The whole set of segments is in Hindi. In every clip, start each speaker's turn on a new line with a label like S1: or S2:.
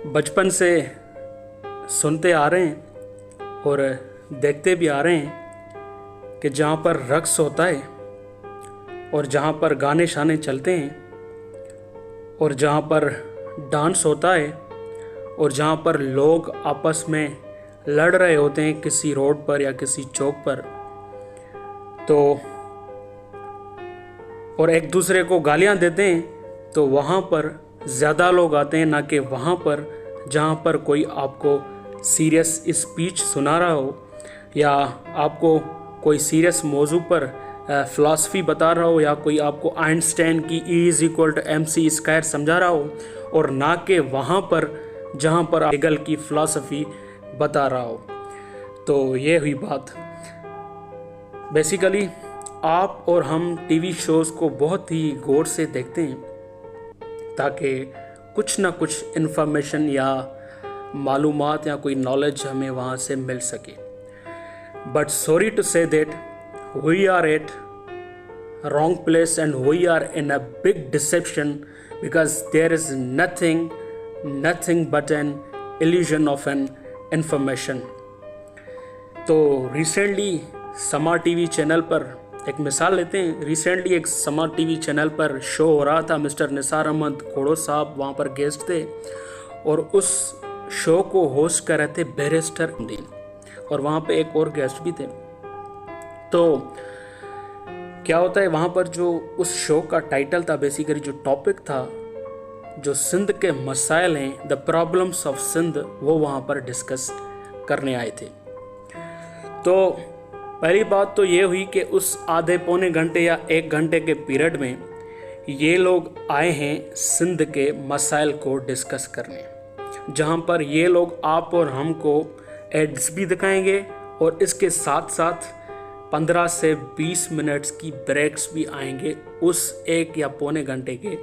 S1: बचपन से सुनते आ रहे हैं और देखते भी आ रहे हैं कि जहाँ पर रक्स होता है और जहाँ पर गाने शाने चलते हैं और जहाँ पर डांस होता है और जहाँ पर लोग आपस में लड़ रहे होते हैं किसी रोड पर या किसी चौक पर, तो और एक दूसरे को गालियाँ देते हैं, तो वहाँ पर ज़्यादा लोग आते हैं, ना कि वहाँ पर जहाँ पर कोई आपको सीरियस स्पीच सुना रहा हो या आपको कोई सीरियस मौजू पर फ़िलासफ़ी बता रहा हो या कोई आपको आइंस्टाइन की E=mc² समझा रहा हो, और ना कि वहाँ पर जहाँ पर हेगल की फ़िलासफ़ी बता रहा हो। तो ये हुई बात। बेसिकली आप और हम टीवी शोज़ को बहुत ही गौर से देखते हैं ताकि कुछ ना कुछ इन्फॉर्मेशन या मालूमात या कोई नॉलेज हमें वहाँ से मिल सके। But sorry to say that we are at wrong place and we are in a big deception because there is nothing but an illusion of an information। तो रिसेंटली समा टीवी चैनल पर एक मिसाल लेते हैं। रिसेंटली एक समा टीवी चैनल पर शो हो रहा था, मिस्टर निसार अहमद खोड़ो साहब वहाँ पर गेस्ट थे और उस शो को होस्ट कर रहे थे बैरिस्टर दीन, और वहाँ पे एक और गेस्ट भी थे। तो क्या होता है वहाँ पर, जो उस शो का टाइटल था, बेसिकली जो टॉपिक था, जो सिंध के मसाइल हैं, द प्रॉब्लम्स ऑफ सिंध, वो वहाँ पर डिस्कस करने आए थे। तो पहली बात तो ये हुई कि उस आधे पौने घंटे या 1 घंटे के पीरियड में ये लोग आए हैं सिंध के मसाइल को डिस्कस करने, जहाँ पर ये लोग आप और हमको एड्स भी दिखाएंगे और इसके साथ साथ 15 से 20 मिनट्स की ब्रेक्स भी आएंगे उस 1 या पौने घंटे के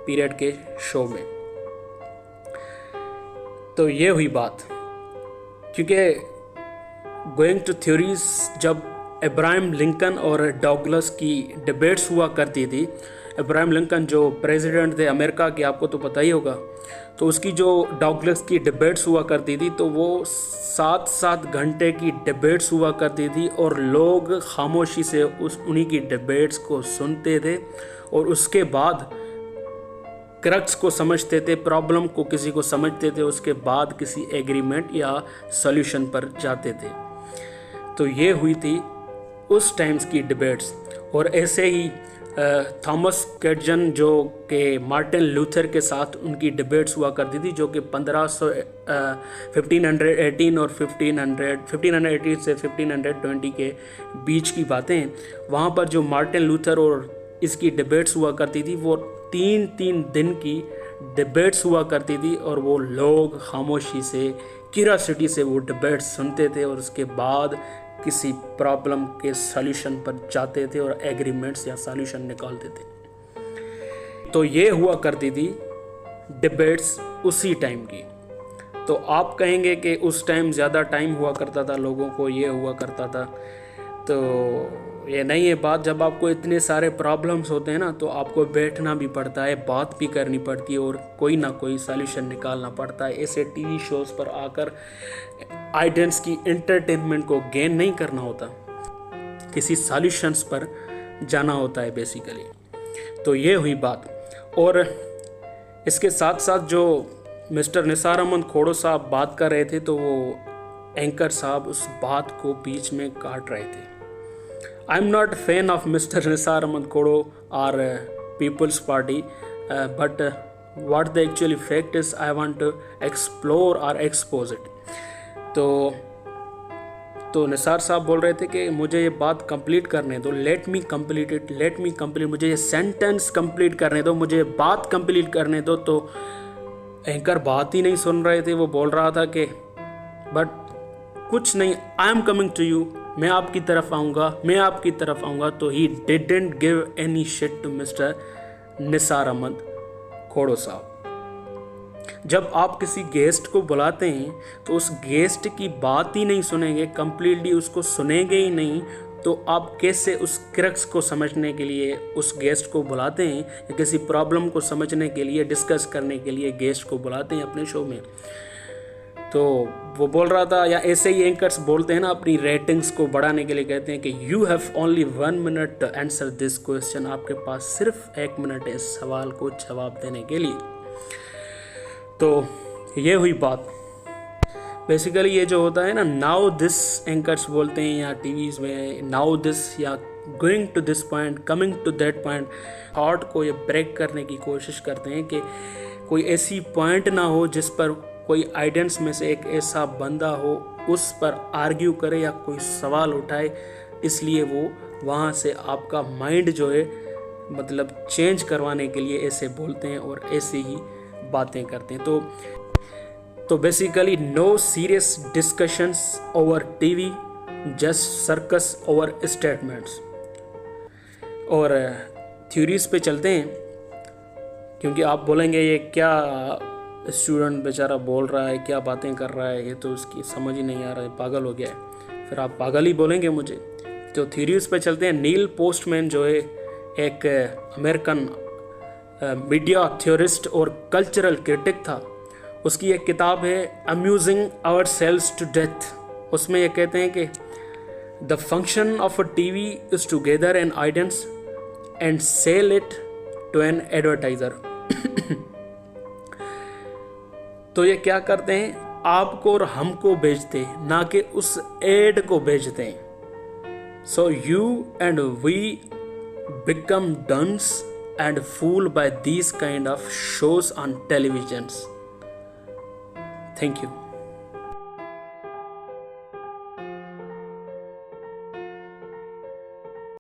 S1: पीरियड के शो में। तो ये हुई बात, क्योंकि गोइंग टू थ्योरीज, जब अब्राहम लिंकन और डॉगलस की डिबेट्स हुआ करती थी, अब्राहम लिंकन जो प्रेसिडेंट थे अमेरिका के, आपको तो पता ही होगा, तो उसकी जो डॉगलस की डिबेट्स हुआ करती थी तो वो 7-7 घंटे की डिबेट्स हुआ करती थी और लोग खामोशी से उन्हीं की डिबेट्स को सुनते थे और उसके बाद क्रक्स को समझते थे, प्रॉब्लम को किसी को समझते थे, उसके बाद किसी एग्रीमेंट या सॉल्यूशन पर जाते थे। तो ये हुई थी उस टाइम्स की डिबेट्स। और ऐसे ही थॉमस कैटजन जो कि मार्टिन लूथर के साथ उनकी डिबेट्स हुआ करती थी, जो कि 1518 और 1518 से 1520 के बीच की बातें हैं। वहाँ पर जो मार्टिन लूथर और इसकी डिबेट्स हुआ करती थी, वो 3-3 दिन की डिबेट्स हुआ करती थी और वो लोग खामोशी से, क्यूरियोसिटी से वो डिबेट्स सुनते थे और उसके बाद किसी प्रॉब्लम के सॉल्यूशन पर जाते थे और एग्रीमेंट्स या सॉल्यूशन निकालते थे। तो ये हुआ करती थी डिबेट्स उसी टाइम की। तो आप कहेंगे कि उस टाइम ज़्यादा टाइम हुआ करता था, लोगों को ये हुआ करता था, तो ये नहीं है बात। जब आपको इतने सारे प्रॉब्लम्स होते हैं ना, तो आपको बैठना भी पड़ता है, बात भी करनी पड़ती है और कोई ना कोई सॉल्यूशन निकालना पड़ता है। ऐसे टीवी शोज़ पर आकर ऑडियंस की एंटरटेनमेंट को गेन नहीं करना होता, किसी सॉल्यूशंस पर जाना होता है बेसिकली। तो ये हुई बात। और इसके साथ साथ जो मिस्टर निसार अहमद खोड़ो साहब बात कर रहे थे, तो वो एंकर साहब उस बात को बीच में काट रहे थे। I am not fan of mister Nisar Ahmed Khuhro और Peoples Party, but what the actually fact is I want to explore और एक्सपोज इट। तो निसार साहब बोल रहे थे कि मुझे ये बात कंप्लीट करने दो, लेट मी कंप्लीट, मुझे ये सेंटेंस कंप्लीट करने दो, मुझे बात कंप्लीट करने दो। तो एंकर बात ही नहीं सुन रहे थे। वो बोल रहा था कि बट कुछ नहीं, I am coming to you, मैं आपकी तरफ आऊँगा। तो he didn't give any shit to mister Nisar Ahmed Khuhro साहब। जब आप किसी गेस्ट को बुलाते हैं तो उस गेस्ट की बात ही नहीं सुनेंगे, कंप्लीटली उसको सुनेंगे ही नहीं, तो आप कैसे उस क्रक्स को समझने के लिए उस गेस्ट को बुलाते हैं, या किसी प्रॉब्लम को समझने के लिए, डिस्कस करने के लिए गेस्ट को बुलाते हैं अपने शो में। तो वो बोल रहा था, या ऐसे ही एंकर्स बोलते हैं ना, अपनी रेटिंग्स को बढ़ाने के लिए कहते हैं कि you have only 1 minute to answer this question, आपके पास सिर्फ 1 मिनट है इस सवाल को जवाब देने के लिए। तो ये हुई बात। बेसिकली ये जो होता है ना, नाउ दिस एंकर्स बोलते हैं या टीवीज़ में, नाउ दिस या going to this point, coming to that point, thought को ये ब्रेक करने की कोशिश करते हैं कि कोई ऐसी पॉइंट ना हो जिस पर कोई आइडेंस में से एक ऐसा बंदा हो उस पर आर्ग्यू करे या कोई सवाल उठाए, इसलिए वो वहाँ से आपका माइंड जो है मतलब चेंज करवाने के लिए ऐसे बोलते हैं और ऐसे ही बातें करते हैं। तो basically no serious discussions over TV, just circus over statements. और थ्योरीज पे चलते हैं, क्योंकि आप बोलेंगे ये क्या स्टूडेंट बेचारा बोल रहा है, क्या बातें कर रहा है, ये तो उसकी समझ ही नहीं आ रहा है, पागल हो गया है। फिर आप पागल ही बोलेंगे मुझे। तो थ्योरीज पे चलते हैं। नील पोस्टमैन जो है एक अमेरिकन मीडिया थ्योरिस्ट और कल्चरल क्रिटिक था। उसकी एक किताब है amusing ourselves to death. उसमें ये कहते हैं कि the function of a TV is to gather an audience and sell it to an advertiser. तो ये क्या करते हैं, आपको और हमको बेचते हैं, ना कि उस एड को बेचते हैं। So you and we become dunce and fooled by these kind of shows on televisions. Thank you.